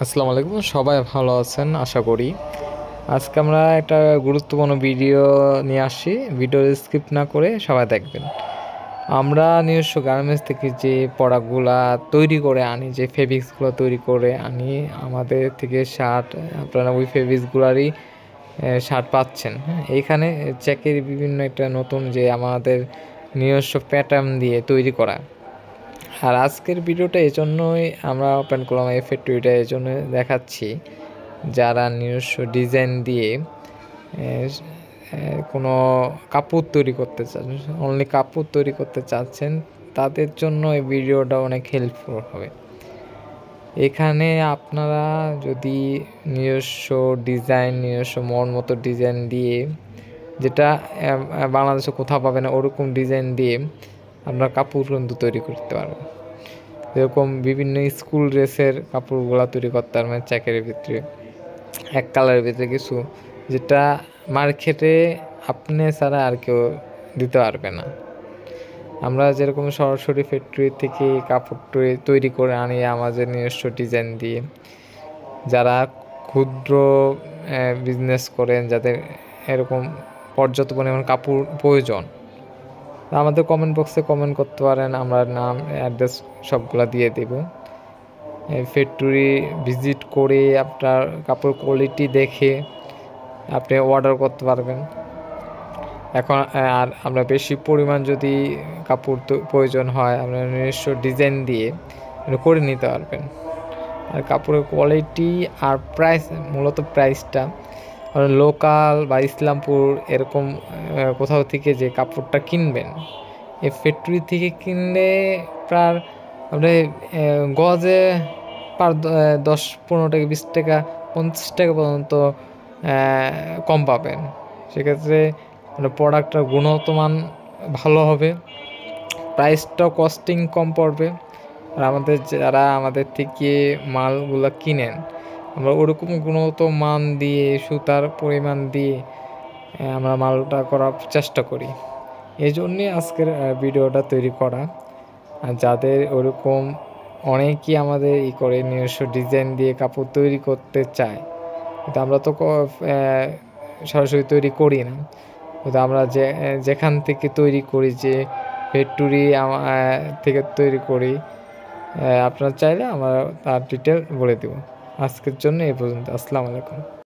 আসসালামু আলাইকুম, সবাই ভালো আছেন আশা করি। আজকে আমরা একটা গুরুত্বপূর্ণ ভিডিও নিয়ে আসছি। ভিডিও স্কিপ না করে সবাই দেখবেন। আমরা নিজস্ব গার্মেন্টস থেকে যে প্রোডাক্টগুলা তৈরি করে আনি, যে ফেব্রিক্সগুলো তৈরি করে আনি আমাদের থেকে শার্ট, আপনারা ওই ফেব্রিক্সগুলারই শার্ট পাচ্ছেন। হ্যাঁ, এইখানে চেকের বিভিন্ন একটা নতুন যে আমাদের নিজস্ব প্যাটার্ন দিয়ে তৈরি করা। আর আজকের ভিডিওটা এজন্যই আমরা ওপেন করলাম, এই ফ্যাক্টরিটা এজন্য দেখাচ্ছি যারা নিজস্ব ডিজাইন দিয়ে কোনো কাপড় তৈরি করতে চান, অনলি কাপড় তৈরি করতে চাচ্ছেন, তাদের জন্য এই ভিডিওটা অনেক হেল্পফুল হবে। এখানে আপনারা যদি নিজস্ব ডিজাইন, নিজস্ব মন মতো ডিজাইন দিয়ে, যেটা বাংলাদেশে কোথাও পাবে না ওরকম ডিজাইন দিয়ে আপনার কাপড় কিন্তু তৈরি করতে পারবেন। যেরকম বিভিন্ন স্কুল ড্রেসের কাপড়গুলো তৈরি করতে পারবেন চ্যাকের ভিতরে, এক কালারের ভিতরে কিছু, যেটা মার্কেটে আপনি ছাড়া আর কেউ দিতে পারবে না। আমরা যেরকম সরাসরি ফ্যাক্টরি থেকে কাপড় তৈরি করে আনি আমাদের নিজস্ব ডিজাইন দিয়ে, যারা ক্ষুদ্র বিজনেস করেন, যাদের এরকম পর্যাপ্ত পরিমাণ কাপড় প্রয়োজন, আমাদের কমেন্ট বক্সে কমেন্ট করতে পারেন, আমরা নাম অ্যাড্রেস সবগুলা দিয়ে দেব। ফ্যাক্টরি ভিজিট করে আপনার কাপড় কোয়ালিটি দেখে আপনি অর্ডার করতে পারবেন। এখন আর আমরা বেশি পরিমাণ যদি কাপড় প্রয়োজন হয়, আপনার নিজস্ব ডিজাইন দিয়ে করে নিতে পারবেন। আর কাপড়ের কোয়ালিটি আর প্রাইস, মূলত প্রাইসটা লোকাল বা ইসলামপুর এরকম কোথাও থেকে যে কাপড়টা কিনবেন, এই ফ্যাক্টরি থেকে কিনলে প্রায় আপনি গজে পার 10-15 টাকা, 20 টাকা, 50 টাকা পর্যন্ত কম পাবেন। সেক্ষেত্রে মানে প্রোডাক্টটার গুণগত মান ভালো হবে, প্রাইসটাও কস্টিং কম পড়বে। আর আমাদের যারা আমাদের থেকে মালগুলো কিনেন, আমরা ওরকম গুণগত মান দিয়ে, সুতার পরিমাণ দিয়ে আমরা মালটা করার চেষ্টা করি। এই জন্যে আজকের ভিডিওটা তৈরি করা। আর যাদের ওরকম অনেকেই আমাদের করে নিজস্ব ডিজাইন দিয়ে কাপড় তৈরি করতে চায়, কিন্তু আমরা তো সরাসরি তৈরি করি না। কিন্তু আমরা যেখান থেকে তৈরি করি, যে ফ্যাক্টরি থেকে তৈরি করি, আপনারা চাইলে আমরা তার ডিটেল বলে দেব। আজকের জন্য এই পর্যন্ত। আসসালামু আলাইকুম।